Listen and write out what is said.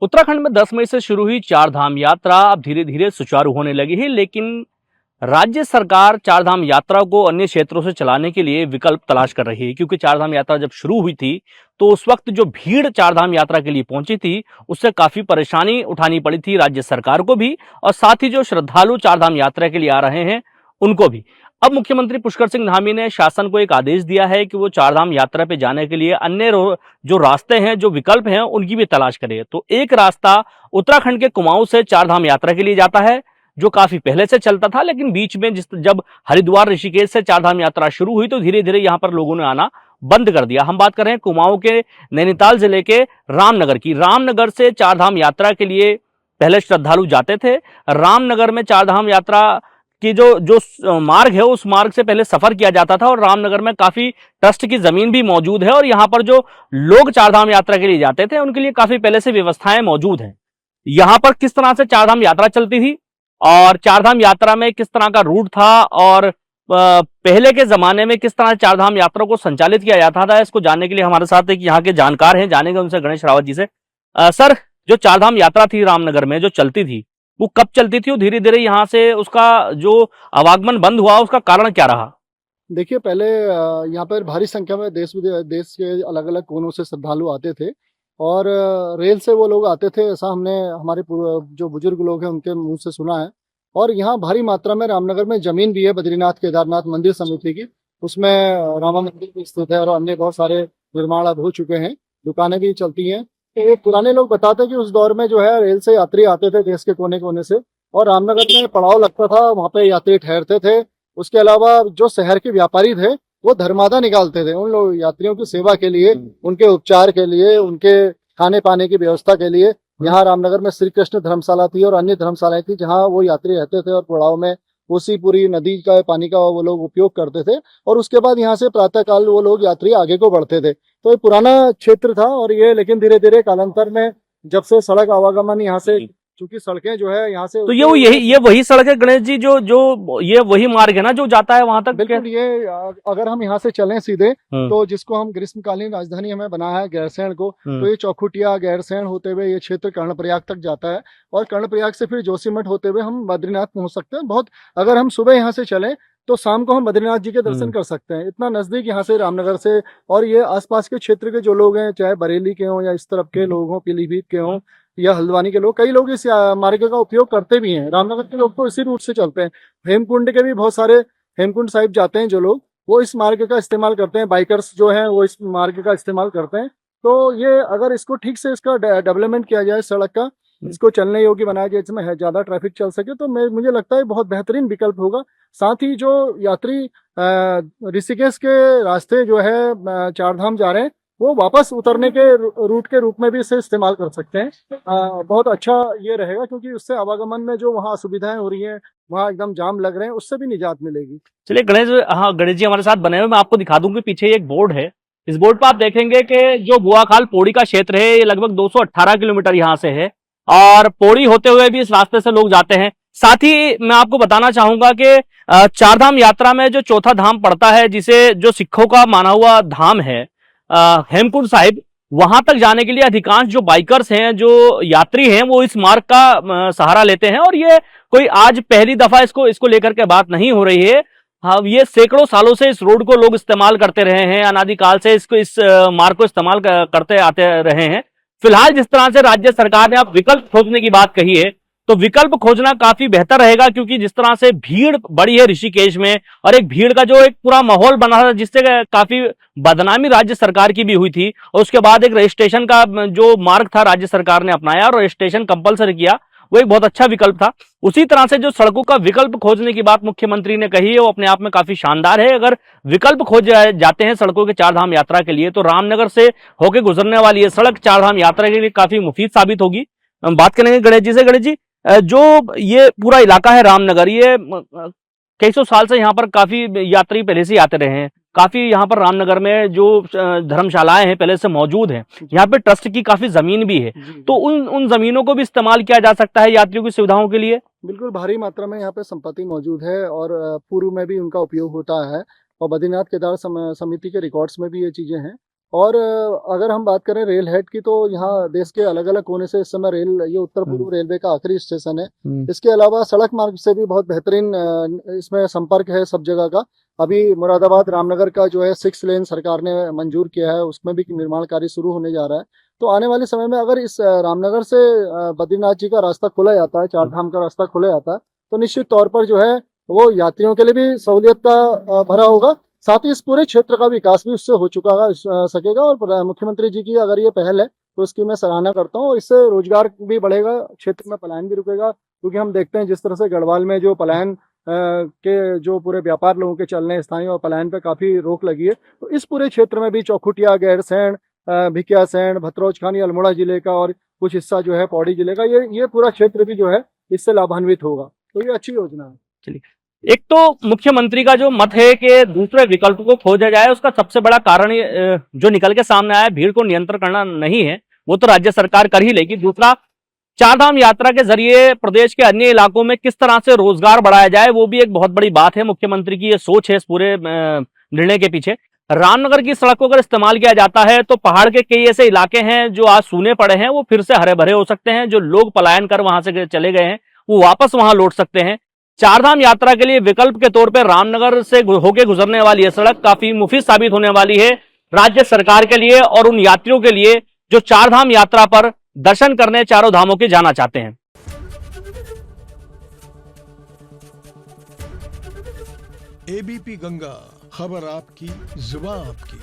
उत्तराखंड में 10 मई से शुरू हुई चार धाम यात्रा अब धीरे धीरे सुचारू होने लगी है, लेकिन राज्य सरकार चार धाम यात्रा को अन्य क्षेत्रों से चलाने के लिए विकल्प तलाश कर रही है। क्योंकि चार धाम यात्रा जब शुरू हुई थी तो उस वक्त जो भीड़ चार धाम यात्रा के लिए पहुंची थी उससे काफी परेशानी उठानी पड़ी थी राज्य सरकार को भी, और साथ ही जो श्रद्धालु चार धाम यात्रा के लिए आ रहे हैं उनको भी। अब मुख्यमंत्री पुष्कर सिंह धामी ने शासन को एक आदेश दिया है कि वो चार धाम यात्रा पे जाने के लिए अन्य जो रास्ते हैं, जो विकल्प हैं, उनकी भी तलाश करे। तो एक रास्ता उत्तराखंड के कुमाऊं से चार धाम यात्रा के लिए जाता है, जो काफी पहले से चलता था, लेकिन बीच में जब हरिद्वार ऋषिकेश से चार धाम यात्रा शुरू हुई तो धीरे धीरे यहाँ पर लोगों ने आना बंद कर दिया। हम बात कर रहे हैं कुमाऊं के नैनीताल जिले के रामनगर की। रामनगर से चार धाम यात्रा के लिए पहले श्रद्धालु जाते थे। रामनगर में चार धाम यात्रा की जो जो मार्ग है उस मार्ग से पहले सफर किया जाता था, और रामनगर में काफी ट्रस्ट की जमीन भी मौजूद है, और यहाँ पर जो लोग चार धाम यात्रा के लिए जाते थे उनके लिए काफी पहले से व्यवस्थाएं मौजूद हैं। यहाँ पर किस तरह से चार धाम यात्रा चलती थी और चार धाम यात्रा में किस तरह का रूट था, और पहले के जमाने में किस तरह चार धाम यात्रा को संचालित किया जाता था, इसको जानने के लिए हमारे साथ एक यहाँ के जानकार हैं, जानेंगे उनसे, गणेश रावत जी से। सर, जो चार धाम यात्रा थी रामनगर में जो चलती थी वो कब चलती थी और धीरे धीरे यहाँ से उसका जो आवागमन बंद हुआ उसका कारण क्या रहा? देखिए, पहले यहाँ पर भारी संख्या में देश के अलग अलग कोनों से श्रद्धालु आते थे और रेल से वो लोग आते थे, ऐसा हमने हमारे जो बुजुर्ग लोग हैं उनके मुंह से सुना है। और यहाँ भारी मात्रा में रामनगर में जमीन भी है बद्रीनाथ केदारनाथ मंदिर समिति की, उसमें रामा मंदिर भी स्थित है और अन्य बहुत सारे निर्माण अब हो चुके हैं, दुकानें भी चलती हैं। तो पुराने लोग बताते हैं कि उस दौर में जो है रेल से यात्री आते थे देश के कोने कोने से, और रामनगर में पड़ाव लगता था, वहाँ पे यात्री ठहरते थे। उसके अलावा जो शहर के व्यापारी थे वो धर्मादा निकालते थे उन लोग यात्रियों की सेवा के लिए, उनके उपचार के लिए, उनके खाने पाने की व्यवस्था के लिए। यहाँ रामनगर में श्री कृष्ण धर्मशाला थी और अन्य धर्मशालाएं थी जहाँ वो यात्री रहते थे, और पड़ाव में कोसीपुरी नदी का पानी का वो लोग उपयोग करते थे। और उसके बाद यहाँ से प्रातःकाल वो लोग यात्री आगे को बढ़ते थे। तो ये पुराना क्षेत्र था, और ये लेकिन धीरे धीरे कालांतर में जब से सड़क आवागमन यहाँ से, चूंकि सड़कें जो है यहाँ से, तो ये वही सड़क है गणेश जी, जो जो ये वही मार्ग है ना जो जाता है वहां तक? बिल्कुल। ये अगर हम यहाँ से चलें सीधे तो जिसको हम ग्रीष्मकालीन राजधानी हमें बना है गैरसैंण को, तो ये चौखुटिया गैरसैंण होते हुए ये क्षेत्र कर्णप्रयाग तक जाता है, और कर्णप्रयाग से फिर जोशीमठ होते हुए हम बद्रीनाथ पहुंच सकते हैं। बहुत, अगर हम सुबह यहाँ से चलें तो शाम को हम बद्रीनाथ जी के दर्शन कर सकते हैं, इतना नजदीक यहाँ से रामनगर से। और ये आसपास के क्षेत्र के जो लोग हैं, चाहे बरेली के हों या इस तरफ के लोग हों, पीलीभीत के हों या हल्द्वानी के लोग, कई लोग इस मार्ग का उपयोग करते भी हैं। रामनगर के लोग तो इसी रूट से चलते हैं। हेमकुंड के भी बहुत सारे, हेमकुंड साहिब जाते हैं जो लोग, वो इस मार्ग का इस्तेमाल करते हैं। बाइकर्स जो हैं वो इस मार्ग का इस्तेमाल करते हैं। तो ये अगर इसको ठीक से इसका डेवलपमेंट किया जाए, सड़क का इसको चलने योग्य बनाया जाए, इसमें ज्यादा ट्रैफिक चल सके, तो मुझे लगता है बहुत बेहतरीन विकल्प होगा। साथ ही जो यात्री ऋषिकेश के रास्ते जो है चार धाम जा रहे हैं, वो वापस उतरने के रूट के रूप में भी इसे इस्तेमाल कर सकते हैं। बहुत अच्छा ये रहेगा, क्योंकि उससे आवागमन में जो वहाँ असुविधाएं हो रही हैं, वहाँ एकदम जाम लग रहे हैं, उससे भी निजात मिलेगी। चलिए गणेश, हाँ गणेश जी हमारे साथ बने हुए, मैं आपको दिखा दूं कि पीछे एक बोर्ड है। इस बोर्ड पर आप देखेंगे कि जो बुआखाल पौड़ी का क्षेत्र है ये लगभग 218 किलोमीटर यहाँ से है, और पौड़ी होते हुए भी इस रास्ते से लोग जाते हैं। साथ ही मैं आपको बताना चाहूंगा कि चार धाम यात्रा में जो चौथा धाम पड़ता है, जिसे जो सिखों का माना हुआ धाम है हेमकुंड साहिब, वहां तक जाने के लिए अधिकांश जो बाइकर्स हैं, जो यात्री हैं, वो इस मार्ग का सहारा लेते हैं। और ये कोई आज पहली दफा इसको लेकर के बात नहीं हो रही है। हाँ, ये सैकड़ों सालों से इस रोड को लोग इस्तेमाल करते रहे हैं, अनादिकाल से इस मार्ग को इस्तेमाल करते आते रहे हैं। फिलहाल जिस तरह से राज्य सरकार ने अब विकल्प खोजने की बात कही है, तो विकल्प खोजना काफी बेहतर रहेगा, क्योंकि जिस तरह से भीड़ बढ़ी है ऋषिकेश में, और एक भीड़ का जो एक पूरा माहौल बना था जिससे काफी बदनामी राज्य सरकार की भी हुई थी, और उसके बाद एक रजिस्ट्रेशन का जो मार्ग था राज्य सरकार ने अपनाया और रजिस्ट्रेशन कंपलसरी किया, वो एक बहुत अच्छा विकल्प था। उसी तरह से जो सड़कों का विकल्प खोजने की बात मुख्यमंत्री ने कही है वो अपने आप में काफी शानदार है। अगर विकल्प खोज जाते हैं सड़कों के चार धाम यात्रा के लिए, तो रामनगर से होकर गुजरने वाली ये सड़क चार धाम यात्रा के लिए काफी मुफीद साबित होगी। हम बात करेंगे गणेश जी से। गणेश जी, जो ये पूरा इलाका है रामनगर, ये कई सौ साल से यहाँ पर काफी यात्री पहले से आते रहे हैं। काफी यहाँ पर रामनगर में जो धर्मशालाएं हैं पहले से मौजूद हैं। यहाँ पे ट्रस्ट की काफी जमीन भी है, तो उन जमीनों को भी इस्तेमाल किया जा सकता है यात्रियों की सुविधाओं के लिए। बिल्कुल, भारी मात्रा में यहाँ पे संपत्ति मौजूद है, और पूर्व में भी उनका उपयोग होता है, और बद्रीनाथ केदार समिति के रिकॉर्ड्स में भी ये चीजें हैं। और अगर हम बात करें रेल हेड की, तो यहाँ देश के अलग अलग कोने से इस समय रेल, ये उत्तर पूर्व रेलवे का आखिरी स्टेशन है। इसके अलावा सड़क मार्ग से भी बहुत बेहतरीन इसमें संपर्क है सब जगह का। अभी मुरादाबाद रामनगर का जो है 6 लेन सरकार ने मंजूर किया है, उसमें भी निर्माण कार्य शुरू होने जा रहा है। तो आने वाले समय में अगर इस रामनगर से बद्रीनाथ जी का रास्ता खोला जाता है, चार धाम का रास्ता खोला जाता है, तो निश्चित तौर पर जो है वो यात्रियों के लिए भी सहूलियत का भरा होगा, साथ ही इस पूरे क्षेत्र का विकास भी उससे हो चुका सकेगा। और मुख्यमंत्री जी की अगर ये पहल है तो उसकी मैं सराहना करता हूँ, और इससे रोजगार भी बढ़ेगा, क्षेत्र में पलायन भी रुकेगा। क्योंकि हम देखते हैं जिस तरह से गढ़वाल में जो पलायन के जो पूरे व्यापार लोगों के चलने स्थानीय और पलायन पे काफी रोक लगी है, तो इस पूरे क्षेत्र में भी चौखुटिया, गैरसैंण, भिकियासैंण, भद्रौचखानी, अल्मोड़ा जिले का और कुछ हिस्सा जो है पौड़ी जिले का, ये पूरा क्षेत्र भी जो है इससे लाभान्वित होगा। तो ये अच्छी योजना है। चलिए, एक तो मुख्यमंत्री का जो मत है कि दूसरे विकल्प को खोजा जाए, उसका सबसे बड़ा कारण जो निकल के सामने आया, भीड़ को नियंत्रण करना नहीं है, वो तो राज्य सरकार कर ही लेगी। दूसरा, चारधाम यात्रा के जरिए प्रदेश के अन्य इलाकों में किस तरह से रोजगार बढ़ाया जाए, वो भी एक बहुत बड़ी बात है। मुख्यमंत्री की ये सोच है इस पूरे निर्णय के पीछे। रामनगर की सड़क को अगर इस्तेमाल किया जाता है तो पहाड़ के कई ऐसे इलाके हैं जो आज सूने पड़े हैं, वो फिर से हरे भरे हो सकते हैं। जो लोग पलायन कर वहां से चले गए हैं, वो वापस वहां लौट सकते हैं। चारधाम यात्रा के लिए विकल्प के तौर पर रामनगर से होकर गुजरने वाली यह सड़क काफी मुफीद साबित होने वाली है राज्य सरकार के लिए और उन यात्रियों के लिए जो चारधाम यात्रा पर दर्शन करने चारों धामों के जाना चाहते हैं। एबीपी गंगा, खबर आपकी, जुबान आपकी।